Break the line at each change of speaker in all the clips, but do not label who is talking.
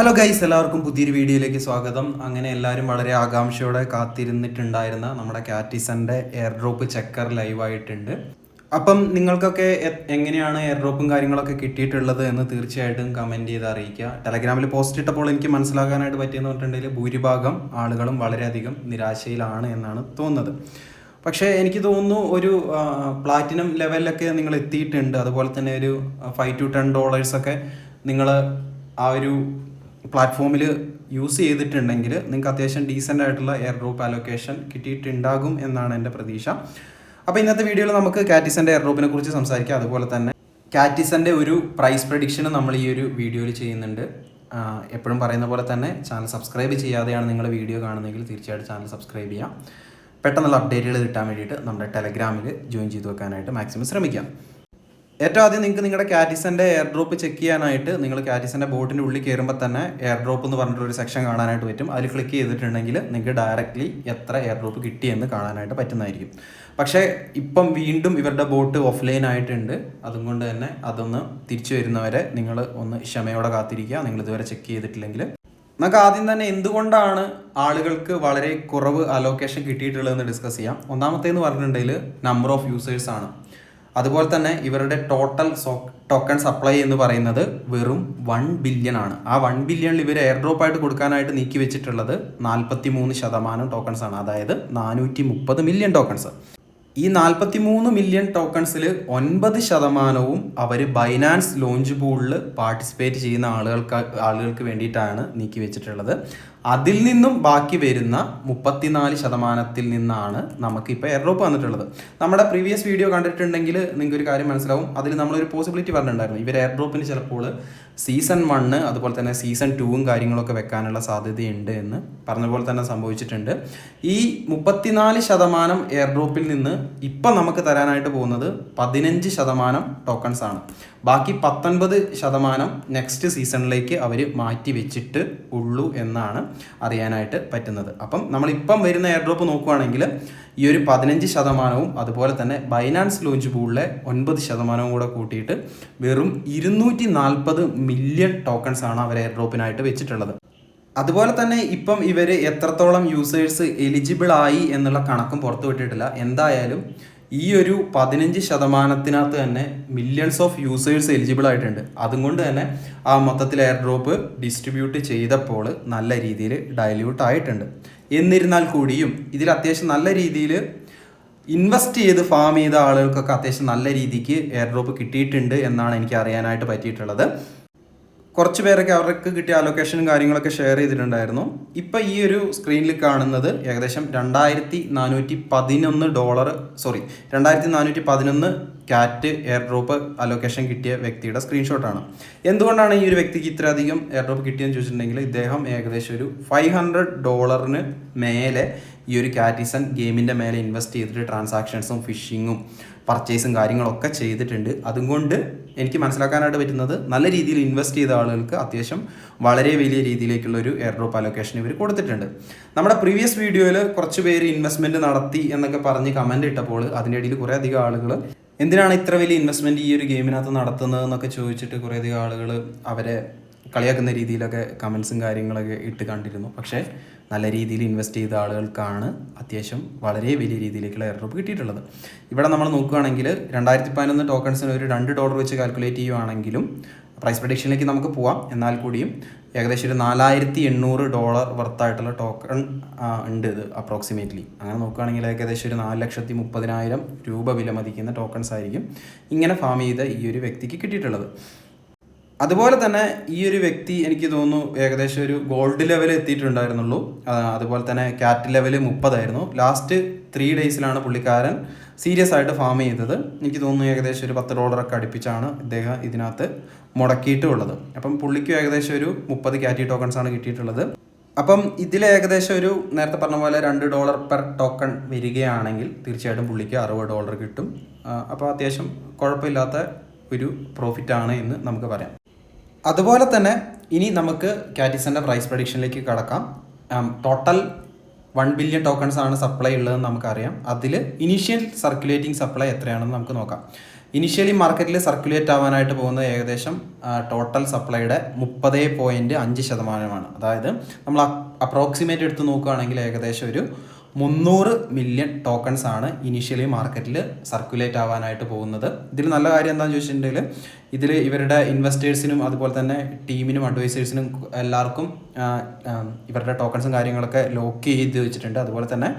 Hello guys, എല്ലാവർക്കും പുതിയൊരു വീഡിയോയിലേക്ക് സ്വാഗതം. അങ്ങനെ എല്ലാവരും വളരെ ആകാംക്ഷയോടെ കാത്തിരുന്നിട്ടുണ്ടായിരുന്ന നമ്മുടെ കാറ്റിസൻ്റെ എയർ ഡ്രോപ്പ് ചെക്കർ ലൈവായിട്ടുണ്ട്. അപ്പം നിങ്ങൾക്കൊക്കെ എങ്ങനെയാണ് എയർ ഡ്രോപ്പും കാര്യങ്ങളൊക്കെ കിട്ടിയിട്ടുള്ളത് എന്ന് തീർച്ചയായിട്ടും കമൻറ്റ് ചെയ്ത് അറിയിക്കുക. ടെലഗ്രാമിൽ പോസ്റ്റ് ഇട്ടപ്പോൾ എനിക്ക് മനസ്സിലാക്കാനായിട്ട് പറ്റിയെന്ന് പറഞ്ഞിട്ടുണ്ടെങ്കിൽ ഭൂരിഭാഗം ആളുകളും വളരെയധികം നിരാശയിലാണ് എന്നാണ് തോന്നുന്നത്. പക്ഷേ എനിക്ക് തോന്നുന്നു ഒരു പ്ലാറ്റിനം ലെവലിലൊക്കെ നിങ്ങൾ എത്തിയിട്ടുണ്ട്. അതുപോലെ തന്നെ ഒരു $5 to $10 നിങ്ങൾ ആ ഒരു പ്ലാറ്റ്ഫോമിൽ യൂസ് ചെയ്തിട്ടുണ്ടെങ്കിൽ നിങ്ങൾക്ക് അത്യാവശ്യം ഡീസൻ്റ് ആയിട്ടുള്ള എയർ ഡ്രോപ്പ് അലൊക്കേഷൻ കിട്ടിയിട്ടുണ്ടാകും എന്നാണ് എൻ്റെ പ്രതീക്ഷ. അപ്പോൾ ഇന്നത്തെ വീഡിയോയിൽ നമുക്ക് കാറ്റിസൻ്റെ എയർ ഡ്രോപ്പിനെ കുറിച്ച് സംസാരിക്കാം. അതുപോലെ തന്നെ കാറ്റിസൻ്റെ ഒരു പ്രൈസ് പ്രഡിക്ഷന് നമ്മൾ ഈ ഒരു വീഡിയോയിൽ ചെയ്യുന്നുണ്ട്. എപ്പോഴും പറയുന്ന പോലെ തന്നെ ചാനൽ സബ്സ്ക്രൈബ് ചെയ്യാതെയാണ് നിങ്ങൾ വീഡിയോ കാണുന്നതെങ്കിൽ തീർച്ചയായിട്ടും ചാനൽ സബ്സ്ക്രൈബ് ചെയ്യാം. പെട്ടെന്നുള്ള അപ്ഡേറ്റുകൾ കിട്ടാൻ വേണ്ടിയിട്ട് നമ്മുടെ ടെലഗ്രാമിൽ ജോയിൻ ചെയ്ത് വെക്കാനായിട്ട് മാക്സിമം ശ്രമിക്കാം. ഏറ്റവും ആദ്യം നിങ്ങൾക്ക് നിങ്ങളുടെ കാറ്റിസൻ്റെ എയർ ഡ്രോപ്പ് ചെക്ക് ചെയ്യാനായിട്ട് നിങ്ങൾ കാറ്റിസൻ്റെ ബോട്ടിൻ്റെ ഉള്ളിൽ കയറുമ്പോൾ തന്നെ എയർ ഡ്രോപ്പ് എന്ന് പറഞ്ഞിട്ടൊരു സെക്ഷൻ കാണാനായിട്ട് പറ്റും. അതിൽ ക്ലിക്ക് ചെയ്തിട്ടുണ്ടെങ്കിൽ നിങ്ങൾക്ക് ഡയറക്റ്റ്ലി എത്ര എയർ ഡ്രോപ്പ് കിട്ടിയെന്ന് കാണാനായിട്ട് പറ്റുന്നതായിരിക്കും. പക്ഷേ ഇപ്പം വീണ്ടും ഇവരുടെ ബോട്ട് ഓഫ്ലൈൻ ആയിട്ടുണ്ട്. അതുകൊണ്ട് തന്നെ അതൊന്ന് തിരിച്ചു വരുന്നവരെ നിങ്ങൾ ഒന്ന് ക്ഷമയോടെ കാത്തിരിക്കുക. നിങ്ങൾ ഇതുവരെ ചെക്ക് ചെയ്തിട്ടില്ലെങ്കിൽ നമുക്ക് ആദ്യം തന്നെ എന്തുകൊണ്ടാണ് ആളുകൾക്ക് വളരെ കുറവ് അലോക്കേഷൻ കിട്ടിയിട്ടുള്ളതെന്ന് ഡിസ്കസ് ചെയ്യാം. ഒന്നാമത്തേന്ന് പറഞ്ഞിട്ടുണ്ടെങ്കിൽ നമ്പർ ഓഫ് യൂസേഴ്സ് ആണ്. അതുപോലെ തന്നെ ഇവരുടെ ടോട്ടൽ ടോക്കൺ സപ്ലൈ എന്ന് പറയുന്നത് വെറും 1 ബില്യൺ ആണ്. ആ 1 ബില്യണിൽ ഇവർ എയർ ഡ്രോപ്പ് ആയിട്ട് കൊടുക്കാനായിട്ട് നീക്കി വെച്ചിട്ടുള്ളത് 43% ടോക്കൺസ് ആണ്. അതായത് 430 മില്യൺ ടോക്കൺസ്. ഈ 43 മില്യൺ ടോക്കൺസിൽ 9% അവർ ബൈനാൻസ് ലോഞ്ച് പൂളിൽ പാർട്ടിസിപ്പേറ്റ് ചെയ്യുന്ന ആളുകൾക്ക് വേണ്ടിയിട്ടാണ് നീക്കി വെച്ചിട്ടുള്ളത്. അതിൽ നിന്നും ബാക്കി വരുന്ന 34% നിന്നാണ് നമുക്കിപ്പോൾ എയർ ഡ്രോപ്പ് വന്നിട്ടുള്ളത്. നമ്മുടെ പ്രീവിയസ് വീഡിയോ കണ്ടിട്ടുണ്ടെങ്കിൽ നിങ്ങൾക്ക് ഒരു കാര്യം മനസ്സിലാവും. അതിൽ നമ്മളൊരു പോസിബിലിറ്റി പറഞ്ഞിട്ടുണ്ടായിരുന്നു. ഇവർ എയർ ഡ്രോപ്പിന് ചിലപ്പോൾ സീസൺ 1 അതുപോലെ തന്നെ സീസൺ 2 കാര്യങ്ങളൊക്കെ വെക്കാനുള്ള സാധ്യതയുണ്ട് എന്ന് പറഞ്ഞ പോലെ തന്നെ സംഭവിച്ചിട്ടുണ്ട്. ഈ 34% എയർ ഡ്രോപ്പിൽ നിന്ന് ഇപ്പം നമുക്ക് തരാനായിട്ട് പോകുന്നത് 15% ടോക്കൺസ് ആണ്. ബാക്കി 19% നെക്സ്റ്റ് സീസണിലേക്ക് അവർ മാറ്റി വെച്ചിട്ട് ഉള്ളൂ എന്നാണ് അറിയാനായിട്ട് പറ്റുന്നത്. അപ്പം നമ്മളിപ്പം വരുന്ന എയർ ഡ്രോപ്പ് നോക്കുകയാണെങ്കിൽ ഈ ഒരു 15% അതുപോലെ തന്നെ ബൈനാൻസ് ലോഞ്ച് പൂളിലെ 9% കൂടെ കൂട്ടിയിട്ട് വെറും 240 മില്യൺ ടോക്കൺസ് ആണ് അവർ എയർ ഡ്രോപ്പിനായിട്ട് വെച്ചിട്ടുള്ളത്. അതുപോലെ തന്നെ ഇപ്പം ഇവർ എത്രത്തോളം യൂസേഴ്സ് എലിജിബിൾ ആയി എന്നുള്ള കണക്കും പുറത്തു വിട്ടിട്ടില്ല. എന്തായാലും ഈ ഒരു 15%-നകത്ത് തന്നെ മില്യൺസ് ഓഫ് യൂസേഴ്സ് എലിജിബിൾ ആയിട്ടുണ്ട്. അതുകൊണ്ട് തന്നെ ആ മൊത്തത്തിൽ എയർ ഡ്രോപ്പ് ഡിസ്ട്രിബ്യൂട്ട് ചെയ്തപ്പോൾ നല്ല രീതിയിൽ ഡൈല്യൂട്ട് ആയിട്ടുണ്ട്. എന്നിരുന്നാൽ കൂടിയും ഇതിൽ അത്യാവശ്യം നല്ല രീതിയിൽ ഇൻവെസ്റ്റ് ചെയ്ത് ഫാം ചെയ്ത ആളുകൾക്കൊക്കെ അത്യാവശ്യം നല്ല രീതിക്ക് എയർ ഡ്രോപ്പ് കിട്ടിയിട്ടുണ്ട് എന്നാണ് എനിക്ക് അറിയാനായിട്ട് പറ്റിയിട്ടുള്ളത്. കുറച്ച് പേരൊക്കെ അവർക്ക് കിട്ടിയ അലൊക്കേഷനും കാര്യങ്ങളൊക്കെ ഷെയർ ചെയ്തിട്ടുണ്ടായിരുന്നു. ഇപ്പം ഈ ഒരു സ്ക്രീനിൽ കാണുന്നത് ഏകദേശം $2,411 കാറ്റ് എയർ ഡ്രോപ്പ് അലൊക്കേഷൻ കിട്ടിയ വ്യക്തിയുടെ സ്ക്രീൻഷോട്ടാണ്. എന്തുകൊണ്ടാണ് ഈ ഒരു വ്യക്തിക്ക് ഇത്രയധികം എയർ ഡ്രോപ്പ് കിട്ടിയെന്ന് ചോദിച്ചിട്ടുണ്ടെങ്കിൽ ഇദ്ദേഹം ഏകദേശം ഒരു $500 മേലെ ഈ ഒരു കാറ്റിസൺ ഗെയിമിൻ്റെ മേലെ ഇൻവെസ്റ്റ് ചെയ്തിട്ട് ട്രാൻസാക്ഷൻസും ഫിഷിങ്ങും പർച്ചേസും കാര്യങ്ങളൊക്കെ ചെയ്തിട്ടുണ്ട്. അതുകൊണ്ട് എനിക്ക് മനസ്സിലാക്കാനായിട്ട് പറ്റുന്നത് നല്ല രീതിയിൽ ഇൻവെസ്റ്റ് ചെയ്ത ആളുകൾക്ക് അത്യാവശ്യം വളരെ വലിയ രീതിയിലേക്കുള്ളൊരു എയർ ഡ്രോപ്പ് അലൊക്കേഷൻ ഇവർ കൊടുത്തിട്ടുണ്ട്. നമ്മുടെ പ്രീവിയസ് വീഡിയോയിൽ കുറച്ച് പേര് ഇൻവെസ്റ്റ്മെൻറ്റ് നടത്തി എന്നൊക്കെ പറഞ്ഞ് കമൻറ്റ് ഇട്ടപ്പോൾ അതിൻ്റെ ഇടയിൽ കുറേ അധികം ആളുകൾ എന്തിനാണ് ഇത്ര വലിയ ഇൻവെസ്റ്റ്മെൻറ്റ് ഈ ഒരു ഗെയിമിനകത്ത് നടത്തുന്നതെന്നൊക്കെ ചോദിച്ചിട്ട് കുറേ അധികം ആളുകൾ അവരെ കളിയാക്കുന്ന രീതിയിലൊക്കെ കമൻസും കാര്യങ്ങളൊക്കെ ഇട്ട് കണ്ടിരുന്നു. പക്ഷേ നല്ല രീതിയിൽ ഇൻവെസ്റ്റ് ചെയ്ത ആളുകൾക്കാണ് അത്യാവശ്യം വളരെ വലിയ രീതിയിലേക്കുള്ള എയർ ഡ്രോപ്പ് കിട്ടിയിട്ടുള്ളത്. ഇവിടെ നമ്മൾ നോക്കുകയാണെങ്കിൽ 2011 ടോക്കൺസിന് ഒരു $2 വെച്ച് കാൽക്കുലേറ്റ് ചെയ്യുകയാണെങ്കിലും പ്രൈസ് പ്രഡിക്ഷനിലേക്ക് നമുക്ക് പോവാം. എന്നാൽ കൂടിയും ഏകദേശം ഒരു $4,800 വർത്തായിട്ടുള്ള ടോക്കൺ ഉണ്ട് ഇത് അപ്രോക്സിമേറ്റ്ലി. അങ്ങനെ നോക്കുകയാണെങ്കിൽ ഏകദേശം ഒരു $4,30,000 വില മതിക്കുന്ന ടോക്കൺസ് ആയിരിക്കും ഇങ്ങനെ ഫാം ചെയ്ത ഈ ഒരു വ്യക്തിക്ക് കിട്ടിയിട്ടുള്ളത്. അതുപോലെ തന്നെ ഈ ഒരു വ്യക്തി എനിക്ക് തോന്നുന്നു ഏകദേശം ഒരു ഗോൾഡ് ലെവൽ എത്തിയിട്ടുണ്ടായിരുന്നുള്ളൂ. അതുപോലെ തന്നെ കാറ്റ് ലെവൽ 30 ആയിരുന്നു. ലാസ്റ്റ് 3 ഡേയ്സിലാണ് പുള്ളിക്കാരൻ സീരിയസ് ആയിട്ട് ഫാം ചെയ്തത്. എനിക്ക് തോന്നുന്നു ഏകദേശം ഒരു $10 ഒക്കെ അടുപ്പിച്ചാണ് ഇദ്ദേഹം ഇതിനകത്ത് മുടക്കിയിട്ടുള്ളത്. അപ്പം പുള്ളിക്ക് ഏകദേശം ഒരു 30 കാറ്റി ടോക്കൺസ് ആണ് കിട്ടിയിട്ടുള്ളത്. അപ്പം ഇതിൽ ഏകദേശം ഒരു നേരത്തെ പറഞ്ഞ പോലെ $2 പെർ ടോക്കൺ വരികയാണെങ്കിൽ തീർച്ചയായിട്ടും പുള്ളിക്ക് $60 കിട്ടും. അപ്പോൾ അത്യാവശ്യം കുഴപ്പമില്ലാത്ത ഒരു പ്രോഫിറ്റാണ് എന്ന് നമുക്ക് പറയാം. അതുപോലെ തന്നെ ഇനി നമുക്ക് കാറ്റിസൻ്റെ പ്രൈസ് പ്രഡിക്ഷനിലേക്ക് കടക്കാം. ടോട്ടൽ 1 ബില്യൺ ടോക്കൺസ് ആണ് സപ്ലൈ ഉള്ളതെന്ന് നമുക്കറിയാം. അതിൽ ഇനീഷ്യൽ സർക്കുലേറ്റിംഗ് സപ്ലൈ എത്രയാണെന്ന് നമുക്ക് നോക്കാം. ഇനിഷ്യലി മാർക്കറ്റിൽ സർക്കുലേറ്റ് ആവാനായിട്ട് പോകുന്നത് ഏകദേശം ടോട്ടൽ സപ്ലൈയുടെ 30.5%. അതായത് നമ്മൾ അപ്രോക്സിമേറ്റ് എടുത്ത് നോക്കുകയാണെങ്കിൽ ഏകദേശം ഒരു 300 മില്യൺ ടോക്കൺസ് ആണ് ഇനീഷ്യലി മാർക്കറ്റിൽ സർക്കുലേറ്റ് ആവാനായിട്ട് പോകുന്നത്. ഇതിൽ നല്ല കാര്യം എന്താണെന്ന് ചോദിച്ചിട്ടുണ്ടെങ്കിൽ ഇതിൽ ഇവരുടെ ഇൻവെസ്റ്റേഴ്സിനും അതുപോലെ തന്നെ ടീമിനും അഡ്വൈസേഴ്സിനും എല്ലാവർക്കും ഇവരുടെ ടോക്കൺസും കാര്യങ്ങളൊക്കെ ലോക്ക് ചെയ്ത് വെച്ചിട്ടുണ്ട്. അതുപോലെ തന്നെ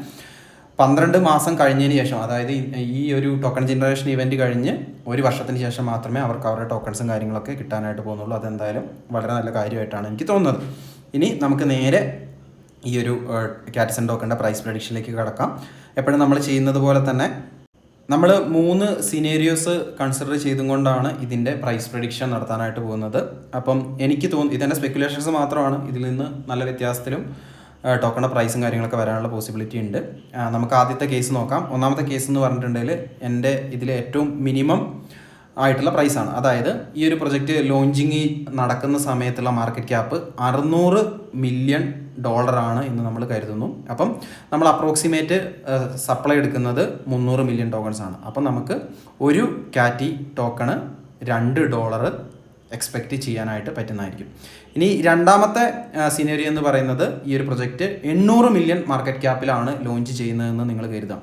12 മാസം കഴിഞ്ഞതിന് ശേഷം, അതായത് ഈ ഒരു ടോക്കൺ ജനറേഷൻ ഇവൻറ്റ് കഴിഞ്ഞ് 1 വർഷത്തിന് ശേഷം മാത്രമേ അവർക്ക് അവരുടെ ടോക്കൺസും കാര്യങ്ങളൊക്കെ കിട്ടാനായിട്ട് പോകുന്നുള്ളൂ. അതെന്തായാലും വളരെ നല്ല കാര്യമായിട്ടാണ് എനിക്ക് തോന്നുന്നത്. ഇനി നമുക്ക് നേരെ ഈ ഒരു കാറ്റിസൺ ടോക്കണിൻ്റെ പ്രൈസ് പ്രഡിക്ഷനിലേക്ക് കടക്കാം. എപ്പോഴും നമ്മൾ ചെയ്യുന്നത് പോലെ തന്നെ നമ്മൾ 3 സിനേരിയോസ് കൺസിഡർ ചെയ്തുകൊണ്ടാണ് ഇതിൻ്റെ പ്രൈസ് പ്രഡിക്ഷൻ നടത്താനായിട്ട് പോകുന്നത്. അപ്പം എനിക്ക് ഇതെൻ്റെ സ്പെക്കുലേഷൻസ് മാത്രമാണ്. ഇതിൽ നിന്ന് നല്ല വ്യത്യാസത്തിലും ടോക്കണിൻ്റെ പ്രൈസും കാര്യങ്ങളൊക്കെ വരാനുള്ള പോസിബിലിറ്റി ഉണ്ട്. നമുക്ക് ആദ്യത്തെ കേസ് നോക്കാം. ഒന്നാമത്തെ കേസ് എന്ന് പറഞ്ഞിട്ടുണ്ടെങ്കിൽ എൻ്റെ ഇതിലെ ഏറ്റവും മിനിമം ആയിട്ടുള്ള പ്രൈസാണ്. അതായത് ഈ ഒരു പ്രൊജക്റ്റ് ലോഞ്ചിങ് നടക്കുന്ന സമയത്തുള്ള മാർക്കറ്റ് ക്യാപ്പ് $600 മില്യൺ എന്ന് നമ്മൾ കരുതുന്നു. അപ്പം നമ്മൾ അപ്രോക്സിമേറ്റ് സപ്ലൈ എടുക്കുന്നത് 300 മില്യൺ ടോക്കൺസ് ആണ്. അപ്പം നമുക്ക് ഒരു കാറ്റി ടോക്കണ് $2 എക്സ്പെക്റ്റ് ചെയ്യാനായിട്ട് പറ്റുന്നതായിരിക്കും. ഇനി രണ്ടാമത്തെ സിനേറിയോ എന്ന് പറയുന്നത് ഈ ഒരു പ്രൊജക്റ്റ് 800 മില്യൺ മാർക്കറ്റ് ക്യാപ്പിലാണ് ലോഞ്ച് ചെയ്യുന്നതെന്ന് നിങ്ങൾ കരുതാം.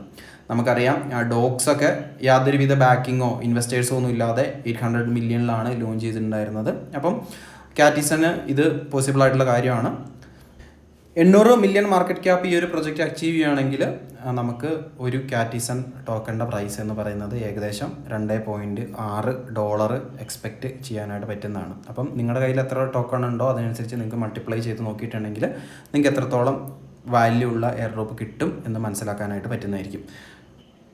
നമുക്കറിയാം ഡോഗ്സൊക്കെ യാതൊരുവിധ ബാക്കിങ്ങോ ഇൻവെസ്റ്റേഴ്സോ ഒന്നും ഇല്ലാതെ 800 മില്യണിലാണ് ലോഞ്ച് ചെയ്തിട്ടുണ്ടായിരുന്നത്. അപ്പം കാറ്റിസന് ഇത് പോസിബിൾ ആയിട്ടുള്ള കാര്യമാണ്. 800 മില്യൺ മാർക്കറ്റ് ക്യാപ്പ് ഈ ഒരു പ്രൊജക്റ്റ് അച്ചീവ് ചെയ്യുകയാണെങ്കിൽ നമുക്ക് ഒരു കാറ്റിസൺ ടോക്കണിൻ്റെ പ്രൈസ് എന്ന് പറയുന്നത് ഏകദേശം $2.6 എക്സ്പെക്റ്റ് ചെയ്യാനായിട്ട് പറ്റുന്നതാണ്. അപ്പം നിങ്ങളുടെ കയ്യിൽ എത്ര ടോക്കൺ ഉണ്ടോ അതിനനുസരിച്ച് നിങ്ങൾക്ക് മൾട്ടിപ്ലൈ ചെയ്ത് നോക്കിയിട്ടുണ്ടെങ്കിൽ നിങ്ങൾക്ക് എത്രത്തോളം വാല്യൂ ഉള്ള എയർ ഡ്രോപ്പ് കിട്ടും എന്ന് മനസ്സിലാക്കാനായിട്ട് പറ്റുന്നതായിരിക്കും.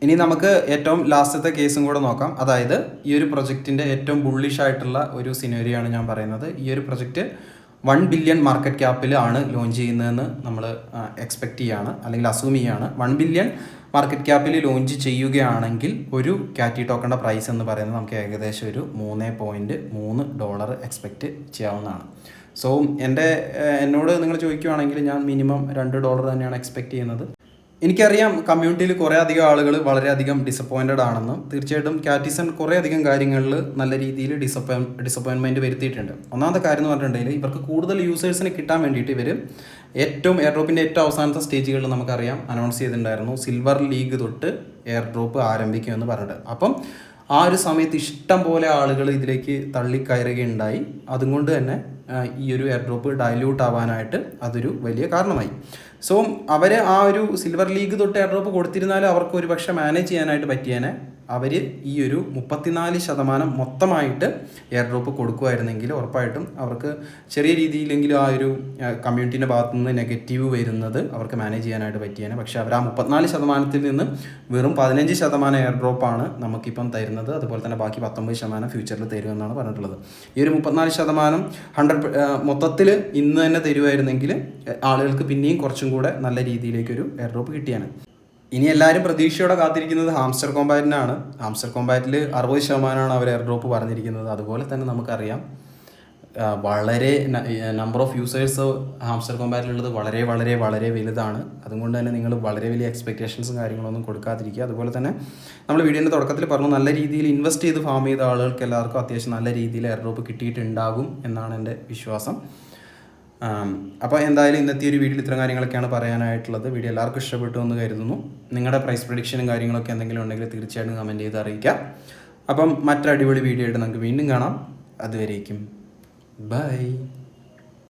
ഇനി നമുക്ക് ഏറ്റവും ലാസ്റ്റത്തെ കേസും കൂടെ നോക്കാം. അതായത് ഈ ഒരു പ്രൊജക്റ്റിൻ്റെ ഏറ്റവും ബുള്ളിഷ് ആയിട്ടുള്ള ഒരു സിനേറിയോ ആണ് ഞാൻ പറയുന്നത്. ഈ ഒരു പ്രൊജക്റ്റ് 1 ബില്യൺ മാർക്കറ്റ് ക്യാപ്പിലാണ് ലോഞ്ച് ചെയ്യുന്നതെന്ന് നമ്മൾ എക്സ്പെക്റ്റ് ചെയ്യുകയാണ്, അല്ലെങ്കിൽ അസ്യൂം ചെയ്യുകയാണ്. 1 ബില്യൺ മാർക്കറ്റ് ക്യാപ്പിൽ ലോഞ്ച് ചെയ്യുകയാണെങ്കിൽ ഒരു കാറ്റി ടോക്കണിൻ്റെ പ്രൈസ് എന്ന് പറയുന്നത് നമുക്ക് ഏകദേശം ഒരു $3.3 എക്സ്പെക്റ്റ് ചെയ്യാവുന്നതാണ്. സോ എന്നോട് നിങ്ങൾ ചോദിക്കുകയാണെങ്കിൽ ഞാൻ മിനിമം $2 തന്നെയാണ് എക്സ്പെക്റ്റ് ചെയ്യുന്നത്. എനിക്കറിയാം കമ്മ്യൂണിറ്റിയിൽ കുറേ അധികം ആളുകൾ വളരെയധികം ഡിസപ്പോയിൻറ്റഡ് ആണെന്നും. തീർച്ചയായിട്ടും കാറ്റിസൺ കുറേ അധികം കാര്യങ്ങളിൽ നല്ല രീതിയിൽ ഡിസപ്പോയിൻമെൻറ്റ് വരുത്തിയിട്ടുണ്ട്. ഒന്നാമത്തെ കാര്യം എന്ന് പറഞ്ഞിട്ടുണ്ടെങ്കിൽ ഇവർക്ക് കൂടുതൽ യൂസേഴ്സിനെ കിട്ടാൻ വേണ്ടിയിട്ട് ഇവർ ഏറ്റവും എയർ ഡ്രോപ്പിൻ്റെ ഏറ്റവും അവസാനത്തെ സ്റ്റേജുകളിൽ നമുക്കറിയാം അനൗൺസ് ചെയ്തിട്ടുണ്ടായിരുന്നു സിൽവർ ലീഗ് തൊട്ട് എയർ ഡ്രോപ്പ് ആരംഭിക്കുമെന്ന് പറഞ്ഞിട്ട്. അപ്പം ആ ഒരു സമയത്ത് ഇഷ്ടം പോലെ ആളുകൾ ഇതിലേക്ക് തള്ളിക്കയറുകയുണ്ടായി. അതുകൊണ്ട് തന്നെ ഈ ഒരു എയർ ഡ്രോപ്പ് ഡൈല്യൂട്ട് ആവാനായിട്ട് അതൊരു വലിയ കാരണമായി. സോ അവർ ആ ഒരു സിൽവർ ലീഗ് തൊട്ട് എയർ ഡ്രോപ്പ് കൊടുത്തിരുന്നാലും അവർക്ക് ഒരു പക്ഷേ മാനേജ് ചെയ്യാനായിട്ട് പറ്റിയേനെ അവർ ഈ ഒരു 34% മൊത്തമായിട്ട് എയർ ഡ്രോപ്പ് കൊടുക്കുമായിരുന്നെങ്കിൽ ഉറപ്പായിട്ടും അവർക്ക് ചെറിയ രീതിയിലെങ്കിലും ആ ഒരു കമ്മ്യൂണിറ്റീൻ്റെ ഭാഗത്തു നിന്ന് നെഗറ്റീവ് വരുന്നത് അവർക്ക് മാനേജ് ചെയ്യാനായിട്ട് പറ്റിയേനെ. പക്ഷേ അവർ ആ 34% നിന്ന് വെറും 15% എയർ ഡ്രോപ്പാണ് നമുക്കിപ്പം തരുന്നത്. അതുപോലെ തന്നെ ബാക്കി 19% ഫ്യൂച്ചറിൽ തരുമെന്നാണ് പറഞ്ഞിട്ടുള്ളത്. ഈ ഒരു 34% 100 മൊത്തത്തിൽ ഇന്ന് തന്നെ തരുമായിരുന്നെങ്കിൽ ആളുകൾക്ക് പിന്നെയും കുറച്ചും കൂടെ നല്ല രീതിയിലേക്കൊരു എയർ ഡ്രോപ്പ് കിട്ടിയാണ്. ഇനി എല്ലാവരും പ്രതീക്ഷയോടെ കാത്തിരിക്കുന്നത് ഹാംസ്റ്റർ കോമ്പാറ്റിനാണ്. ഹാംസ്റ്റർ കോമ്പാറ്റിൽ 60% അവർ എയർ ഡ്രോപ്പ് പറഞ്ഞിരിക്കുന്നത്. അതുപോലെ തന്നെ നമുക്കറിയാം വളരെ നമ്പർ ഓഫ് യൂസേഴ്സ് ഹാംസ്റ്റർ കോമ്പാറ്റിലുള്ളത് വളരെ വളരെ വളരെ വലുതാണ്. അതുകൊണ്ട് തന്നെ നിങ്ങൾ വളരെ വലിയ എക്സ്പെക്റ്റേഷൻസും കാര്യങ്ങളൊന്നും കൊടുക്കാതിരിക്കുക. അതുപോലെ തന്നെ നമ്മൾ വീഡിയോൻ്റെ തുടക്കത്തിൽ പറഞ്ഞു നല്ല രീതിയിൽ ഇൻവെസ്റ്റ് ചെയ്ത് ഫാം ചെയ്ത ആളുകൾക്ക് എല്ലാവർക്കും അത്യാവശ്യം നല്ല രീതിയിൽ എയർ ഡ്രോപ്പ് കിട്ടിയിട്ടുണ്ടാകും എന്നാണ് എൻ്റെ വിശ്വാസം. അപ്പോൾ എന്തായാലും ഇന്നത്തെ ഒരു വീഡിയോയിൽ ഇത്തരം കാര്യങ്ങളൊക്കെയാണ് പറയാനായിട്ടുള്ളത്. വീഡിയോ എല്ലാവർക്കും ഇഷ്ടപ്പെട്ടു എന്ന് കരുതുന്നു. നിങ്ങളുടെ പ്രൈസ് പ്രഡിക്ഷനും കാര്യങ്ങളൊക്കെ എന്തെങ്കിലും ഉണ്ടെങ്കിൽ തീർച്ചയായിട്ടും കമൻറ്റ് ചെയ്ത് അറിയിക്കാം. അപ്പം മറ്റൊരു അടിപൊളി വീഡിയോ ആയിട്ട് നമുക്ക് വീണ്ടും കാണാം. അതുവരേക്കും ബൈ.